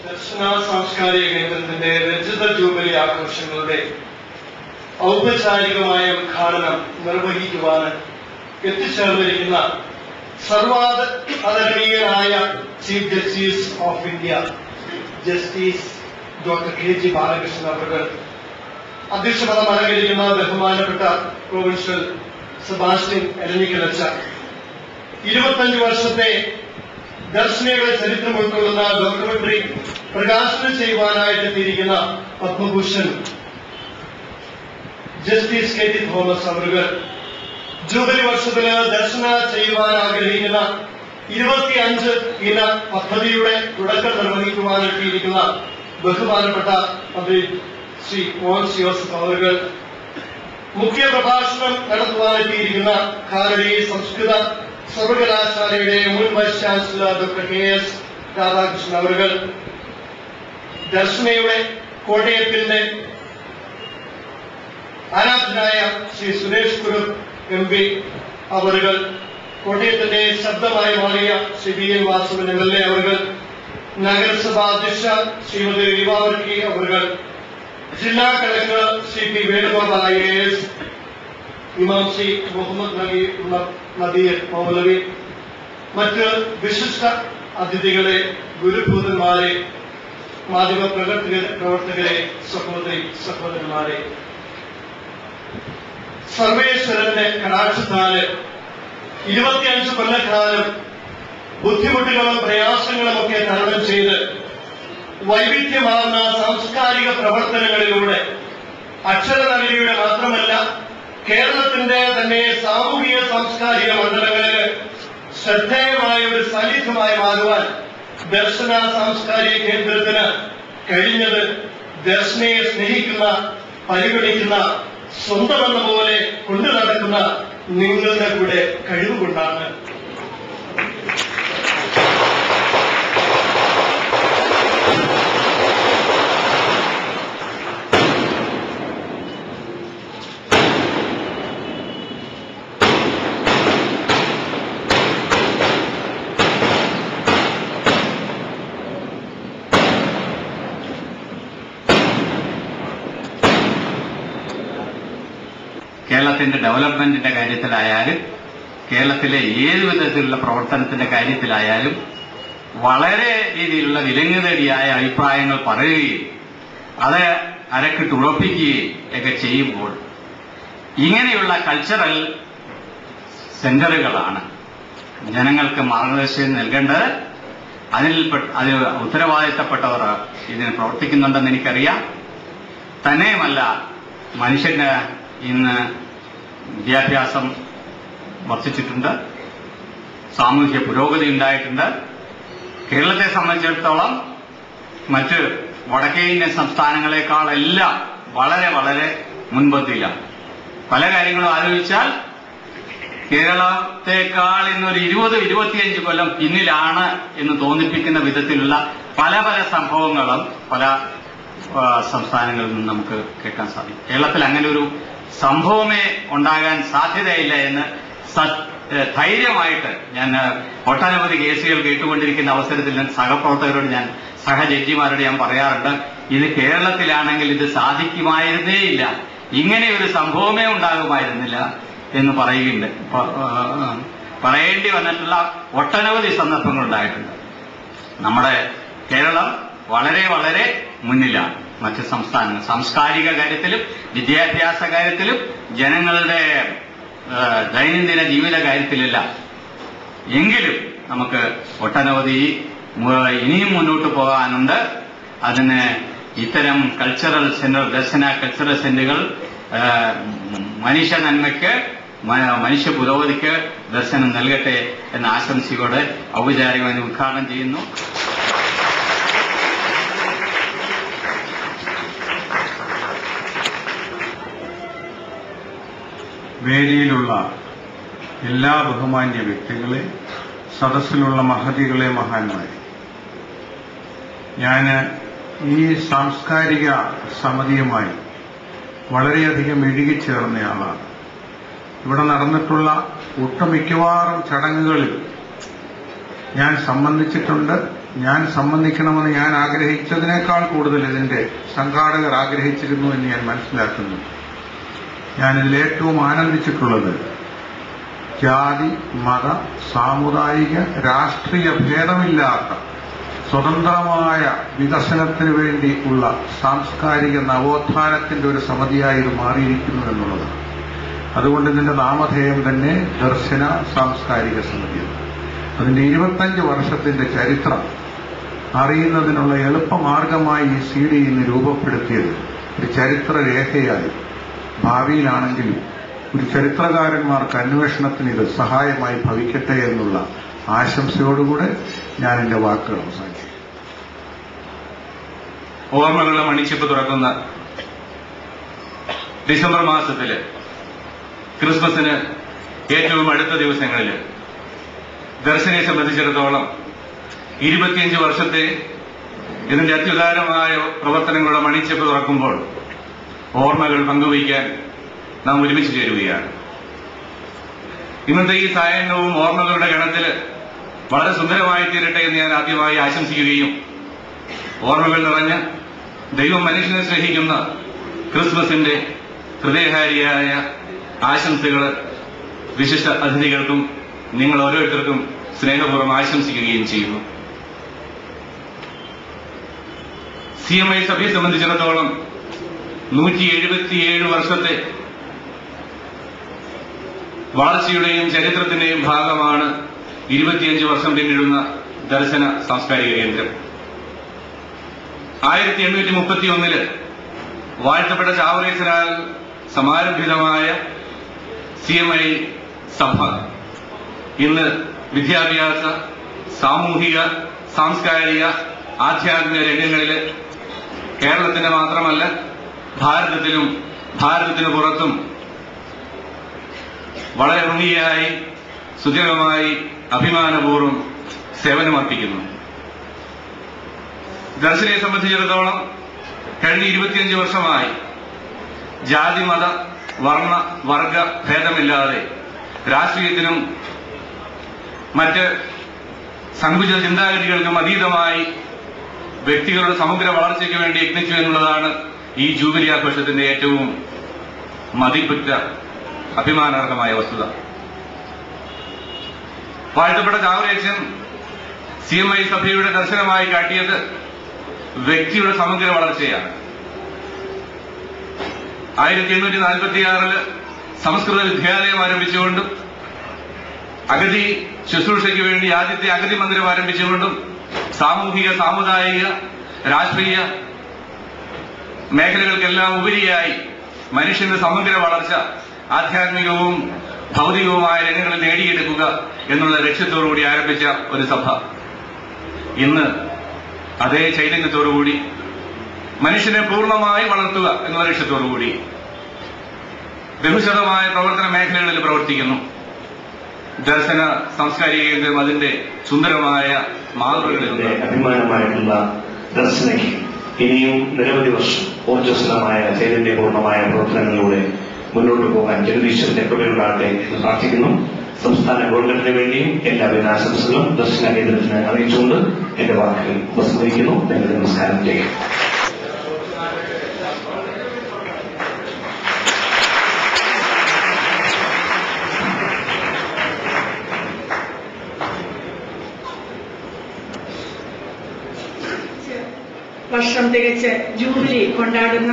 ദർശന സാംസ്കാരിക കേന്ദ്രത്തിന്റെ രജത ജൂബിലി ആഘോഷങ്ങളുടെ ഔപചാരികമായ ഉദ്ഘാടനം നിർവഹിക്കുവാൻ എത്തിച്ചേർന്നിരിക്കുന്ന സർവാദരണീയനായ chief justice of India justice doctor KG Balakrishnan അവർ, അധ്യക്ഷപദം അലങ്കരിക്കുന്ന ബഹുമാനപ്പെട്ട പ്രൊവിൻഷ്യൽ സെബാസ്റ്റ്യൻ എരഞ്ഞിക്കലച്ച, 25 വർഷത്തെ ദർശനയുടെ ചരിത്രം ഉൾക്കൊള്ളുന്ന ഡോക്യുമെന്ററി പ്രകാശനം ചെയ്യുവാനായിട്ട് എത്തിയിരിക്കുന്ന പത്മഭൂഷൺ ജസ്റ്റിസ് KT തോമസ് അവർ, ജൂബിലി വർഷത്തില് ദർശന ചെയ്യുവാൻ ആഗ്രഹിക്കുന്ന 25 ഇന പദ്ധതിയുടെ തുടക്കം നിർവഹിക്കുവാനെത്തിയിരിക്കുന്ന ബഹുമാനപ്പെട്ട മന്ത്രി ശ്രീ മോൻസ് ജോസഫ് അവർ, മുഖ്യ പ്രഭാഷണം നടത്തുവാനെത്തിയിരിക്കുന്ന കാലടി സംസ്കൃത സർവകലാശാലയുടെ മുൻ vice chancellor doctor KS Radhakrishnan അവർ, ദർശനയുടെ കോട്ടയത്തിന്റെ ആരാധനായ ശ്രീ സുരേഷ് കുറുപ്പ് MP അവർ, കോട്ടയത്തിന്റെ ശബ്ദമായി മാറിയ ശ്രീ BN വാസവൻ MLA അവർ, നഗരസഭാ അധ്യക്ഷ ശ്രീമതി വിവാവർക്കി അവർ, ജില്ലാ collector Shri P Venugopal IAS, ഇമാം ശ്രീ മുഹമ്മദ് നദീർ മൗലവി, മറ്റ് വിശിഷ്ട അതിഥികളെ, ഗുരുഭൂതന്മാരെ, മാധ്യമ പ്രവർത്തകരെ, സഹോദരന്മാരെ, സർവേശ്വരന്റെ കടാക്ഷത്താല് 25 കൊല്ലക്കാലം ബുദ്ധിമുട്ടുകളും പ്രയാസങ്ങളും ഒക്കെ തരണം ചെയ്ത് വൈവിധ്യമാർന്ന സാംസ്കാരിക പ്രവർത്തനങ്ങളിലൂടെ അക്ഷരനഗരിയുടെ മാത്രമല്ല കേരളത്തിന്റെ തന്നെ സാമൂഹിക സാംസ്കാരിക മണ്ഡലങ്ങളിൽ ശ്രദ്ധേയമായ ഒരു സാന്നിധ്യമായി മാറുവാൻ ദർശന സാംസ്കാരിക കേന്ദ്രത്തിന് കഴിഞ്ഞത് ദർശനയെ സ്നേഹിക്കുന്ന, പരിഗണിക്കുന്ന, സ്വന്തമെന്ന പോലെ കൊണ്ടു നടക്കുന്ന നിങ്ങളുടെ കൂടെ കഴിവുകൊണ്ടാണ്. കേരളത്തിന്റെ ഡെവലപ്മെന്റിന്റെ കാര്യത്തിലായാലും കേരളത്തിലെ ഏത് വിധത്തിലുള്ള പ്രവർത്തനത്തിന്റെ കാര്യത്തിലായാലും വളരെ രീതിയിലുള്ള വിലങ്ങുതടിയായ അഭിപ്രായങ്ങൾ പറയുകയും അത് അരക്കിട്ടുറപ്പിക്കുകയും ഒക്കെ ചെയ്യുമ്പോൾ ഇങ്ങനെയുള്ള കൾച്ചറൽ സെന്ററുകളാണ് ജനങ്ങൾക്ക് മാർഗദർശനം നൽകേണ്ടത്. അതിൽ ഉത്തരവാദിത്തപ്പെട്ടവർ ഇതിന് പ്രവർത്തിക്കുന്നുണ്ടെന്ന് എനിക്കറിയാം. തന്നെയുമല്ല, മനുഷ്യന് ഇന്ന് വിദ്യാഭ്യാസം വർദ്ധിച്ചിട്ടുണ്ട്, സാമൂഹ്യ പുരോഗതി ഉണ്ടായിട്ടുണ്ട്. കേരളത്തെ സംബന്ധിച്ചിടത്തോളം മറ്റ് വടക്കേ ഇന്ത്യൻ സംസ്ഥാനങ്ങളെക്കാളെല്ലാം വളരെ വളരെ മുൻപന്തിയിലാണ്. പല കാര്യങ്ങളും ആലോചിച്ചാൽ കേരളത്തെക്കാൾ ഇന്നൊരു 20-25 കൊല്ലം പിന്നിലാണ് എന്ന് തോന്നിപ്പിക്കുന്ന വിധത്തിലുള്ള പല പല സംഭവങ്ങളും പല സംസ്ഥാനങ്ങളിൽ നിന്ന് നമുക്ക് കേൾക്കാൻ സാധിക്കും. കേരളത്തിൽ അങ്ങനെ ഒരു സംഭവമേ ഉണ്ടാകാൻ സാധ്യതയില്ല എന്ന് ധൈര്യമായിട്ട് ഞാൻ ഒട്ടനവധി കേസുകൾ കേട്ടുകൊണ്ടിരിക്കുന്ന അവസരത്തിൽ സഹപ്രവർത്തകരോട്, സഹജഡ്ജിമാരോട് ഞാൻ പറയാറുണ്ട്, ഇത് കേരളത്തിലാണെങ്കിൽ ഇത് സാധിക്കുമായിരുന്നേയില്ല, ഇങ്ങനെ ഒരു സംഭവമേ ഉണ്ടാകുമായിരുന്നില്ല എന്ന് പറയേണ്ടി വന്നിട്ടുള്ള ഒട്ടനവധി സന്ദർഭങ്ങൾ ഉണ്ടായിട്ടുണ്ട്. നമ്മുടെ കേരളം വളരെ വളരെ മുന്നിലാണ് മറ്റ് സംസ്ഥാനങ്ങൾ, സാംസ്കാരിക കാര്യത്തിലും വിദ്യാഭ്യാസ കാര്യത്തിലും ജനങ്ങളുടെ ദൈനംദിന ജീവിത കാര്യത്തിലെല്ലാം. എങ്കിലും നമുക്ക് ഒട്ടനവധി ഇനിയും മുന്നോട്ട് പോകാനുണ്ട്. അതിന് ഇത്തരം കൾച്ചറൽ സെന്റർ, ദർശന കൾച്ചറൽ സെന്ററുകൾ മനുഷ്യ നന്മയ്ക്ക്, മനുഷ്യ പുരോഗതിക്ക് ദർശനം നൽകട്ടെ എന്ന ആശംസയോടെ ഔപചാരികമായി ഉദ്ഘാടനം ചെയ്യുന്നു. വേദിയിലുള്ള എല്ലാ ബഹുമാന്യ വ്യക്തികളെ, സദസ്സിലുള്ള മഹതികളെ, മഹാന്മാരെ, ഞാൻ ഈ സാംസ്കാരിക സമിതിയുമായി വളരെയധികം ഇഴുകിച്ചേർന്നയാളാണ്. ഇവിടെ നടന്നിട്ടുള്ള ഒട്ടുമിക്കവാറും ചടങ്ങുകളിൽ ഞാൻ സംബന്ധിച്ചിട്ടുണ്ട്, ഞാൻ സംബന്ധിക്കണമെന്ന് ഞാൻ ആഗ്രഹിച്ചതിനേക്കാൾ കൂടുതൽ ഇതിന്റെ സംഘാടകർ ആഗ്രഹിച്ചിരുന്നു എന്ന് ഞാൻ മനസ്സിലാക്കുന്നു. ഞാനിതിൽ ഏറ്റവും ആനന്ദിച്ചിട്ടുള്ളത് ജാതി, മത, സാമുദായിക, രാഷ്ട്രീയ ഭേദമില്ലാത്ത സ്വതന്ത്രമായ വികസനത്തിന് വേണ്ടി ഉള്ള സാംസ്കാരിക നവോത്ഥാനത്തിന്റെ ഒരു സമിതിയായി ഇത് മാറിയിരിക്കുന്നു എന്നുള്ളതാണ്. അതുകൊണ്ട് ഇതിന്റെ നാമധേയം തന്നെ ദർശന സാംസ്കാരിക സമിതി. അതിന്റെ 25 വർഷത്തിന്റെ ചരിത്രം അറിയുന്നതിനുള്ള എളുപ്പമാർഗമായി ഈ CD ഇന്ന് രൂപപ്പെടുത്തിയത് ഒരു ചരിത്രരേഖയായി ഭാവിയിലാണെങ്കിലും ഒരു ചരിത്രകാരന്മാർക്ക് അന്വേഷണത്തിന് ഇത് സഹായമായി ഭവിക്കട്ടെ എന്നുള്ള ആശംസയോടുകൂടെ ഞാൻ എന്റെ വാക്കുകൾ അവസാനിച്ചു. ഓർമ്മകളുടെ മണിച്ചിപ്പ് തുറക്കുന്ന ഡിസംബർ മാസത്തില് ക്രിസ്മസിന് ഏറ്റവും അടുത്ത ദിവസങ്ങളിൽ ദർശനയെ സംബന്ധിച്ചിടത്തോളം 25 വർഷത്തെ ഇതിന്റെ അത്യുദാരമായ പ്രവർത്തനങ്ങളുടെ മണിച്ചിപ്പ് തുറക്കുമ്പോൾ ഓർമ്മകൾ പങ്കുവയ്ക്കാൻ നാം ഒരുമിച്ച് ചേരുകയാണ്. ഇന്നത്തെ ഈ സായനവും ഓർമ്മകളുടെ ഗണത്തിൽ വളരെ സുന്ദരമായി തീരട്ടെ എന്ന് ഞാൻ ആദ്യമായി ആശംസിക്കുകയും ഓർമ്മകൾ നിറഞ്ഞ ദൈവം മനുഷ്യനെ സ്നേഹിക്കുന്ന ക്രിസ്മസിന്റെ ഹൃദയഹാരിയായ ആശംസകൾ വിശിഷ്ട അതിഥികൾക്കും നിങ്ങൾ ഓരോരുത്തർക്കും സ്നേഹപൂർവ്വം ആശംസിക്കുകയും ചെയ്യുന്നു. CMI സഭയെ സംബന്ധിച്ചിടത്തോളം 177 വർഷത്തെ വളർച്ചയുടെയും ചരിത്രത്തിന്റെയും ഭാഗമാണ് 25 വർഷം പിന്നിടുന്ന ദർശന സാംസ്കാരിക കേന്ദ്രം. 1831 വാഴ്ത്തപ്പെട്ട ചാവറേച്ചനാൽ സമാരംഭിതമായ CMI സഭ ഇന്ന് വിദ്യാഭ്യാസ, സാമൂഹിക, സാംസ്കാരിക, ആധ്യാത്മിക രംഗങ്ങളിൽ കേരളത്തിന്റെ മാത്രമല്ല ഭാരതത്തിലും ഭാരതത്തിന് പുറത്തും വളരെ ഭംഗിയായി സുദൃഢമായി അഭിമാനപൂർവ്വം സേവനമർപ്പിക്കുന്നു. ദർശനയെ സംബന്ധിച്ചിടത്തോളം കഴിഞ്ഞ 25 വർഷമായി ജാതി, മത, വർണ്ണ, വർഗ ഭേദമില്ലാതെ രാഷ്ട്രീയത്തിനും മറ്റ് സങ്കുചിത ചിന്താഗതികൾക്കും അതീതമായി വ്യക്തികളുടെ സമഗ്ര വളർച്ചയ്ക്ക് വേണ്ടി യത്നിച്ചു എന്നുള്ളതാണ് ഈ ജൂബിലി ആഘോഷത്തിന്റെ ഏറ്റവും മതിപ്പുറ്റ അഭിമാനാർഹമായ വസ്തുത. വാഴ്ത്തപ്പെട്ട ചാവറേച്ചൻ CMI സഭയുടെ ദർശനമായി കാട്ടിയത് വ്യക്തിയുടെ സമഗ്ര വളർച്ചയാണ്. 1846 സംസ്കൃത വിദ്യാലയം ആരംഭിച്ചുകൊണ്ടും അഗതി ശുശ്രൂഷയ്ക്ക് വേണ്ടി ആദ്യത്തെ അഗതി മന്ദിരം ആരംഭിച്ചുകൊണ്ടും സാമൂഹിക, സാമുദായിക, രാഷ്ട്രീയ മേഖലകൾക്കെല്ലാം ഉപരിയായി മനുഷ്യന്റെ സമഗ്ര വളർച്ച ആധ്യാത്മികവും ഭൗതികവുമായ രംഗങ്ങളിൽ നേടിയെടുക്കുക എന്നുള്ള ലക്ഷ്യത്തോടുകൂടി ആരംഭിച്ച ഒരു സഭ ഇന്ന് അതേ ചൈതന്യത്തോടുകൂടി മനുഷ്യനെ പൂർണ്ണമായി വളർത്തുക എന്നുള്ള ലക്ഷ്യത്തോടുകൂടി ബഹുശതമായ പ്രവർത്തന മേഖലകളിൽ പ്രവർത്തിക്കുന്നു. ദർശന സാംസ്കാരിക കേന്ദ്രം അതിന്റെ സുന്ദരമായ മാതൃകകളിൽ അഭിമാനമായിട്ടുള്ള ദർശനയ്ക്ക് ഇനിയും നിരവധി വർഷം ഊർജ്ജസ്വലമായ ചൈതന്യപൂർണമായ പ്രവർത്തനങ്ങളിലൂടെ മുന്നോട്ട് പോകാൻ ജഗദീശ്വരന്റെ കൃപയുണ്ടാകട്ടെ എന്ന് പ്രാർത്ഥിക്കുന്നു. സംസ്ഥാന ഗവൺമെന്റിന് വേണ്ടിയും എല്ലാവിധ ആശംസകളും ദർശന കേന്ദ്രത്തിന് അറിയിച്ചുകൊണ്ട് എന്റെ വാക്കുകൾ ഉപസംഹരിക്കുന്നു. എന്റെ നമസ്കാരം ചെയ്യാം. വർഷം തികച്ച് ജൂബിലി കൊണ്ടാടുന്ന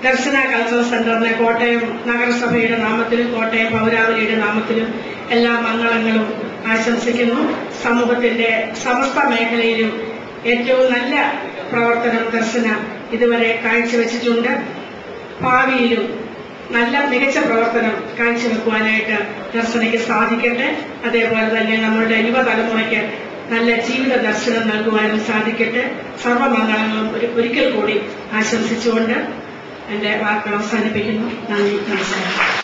ദർശന കൾച്ചറൽ സെന്ററിന് കോട്ടയം നഗരസഭയുടെ നാമത്തിലും കോട്ടയം പൗരാവലിയുടെ നാമത്തിലും എല്ലാ മംഗളങ്ങളും ആശംസിക്കുന്നു. സമൂഹത്തിന്റെ സമസ്ത മേഖലയിലും ഏറ്റവും നല്ല പ്രവർത്തനം ദർശന ഇതുവരെ കാഴ്ചവെച്ചിട്ടുണ്ട്. ഭാവിയിലും നല്ല മികച്ച പ്രവർത്തനം കാഴ്ചവെക്കുവാനായിട്ട് ദർശനയ്ക്ക് സാധിക്കട്ടെ. അതേപോലെ തന്നെ നമ്മളുടെ യുവതലമുറയ്ക്ക് നല്ല ജീവിത ദർശനം നൽകുവാനും സാധിക്കട്ടെ. സർവമംഗളങ്ങളും ഒരിക്കൽ കൂടി ആശംസിച്ചുകൊണ്ട് എന്റെ വാക്കുകൾ അവസാനിപ്പിക്കുന്നു. നന്ദി, നമസ്കാരം.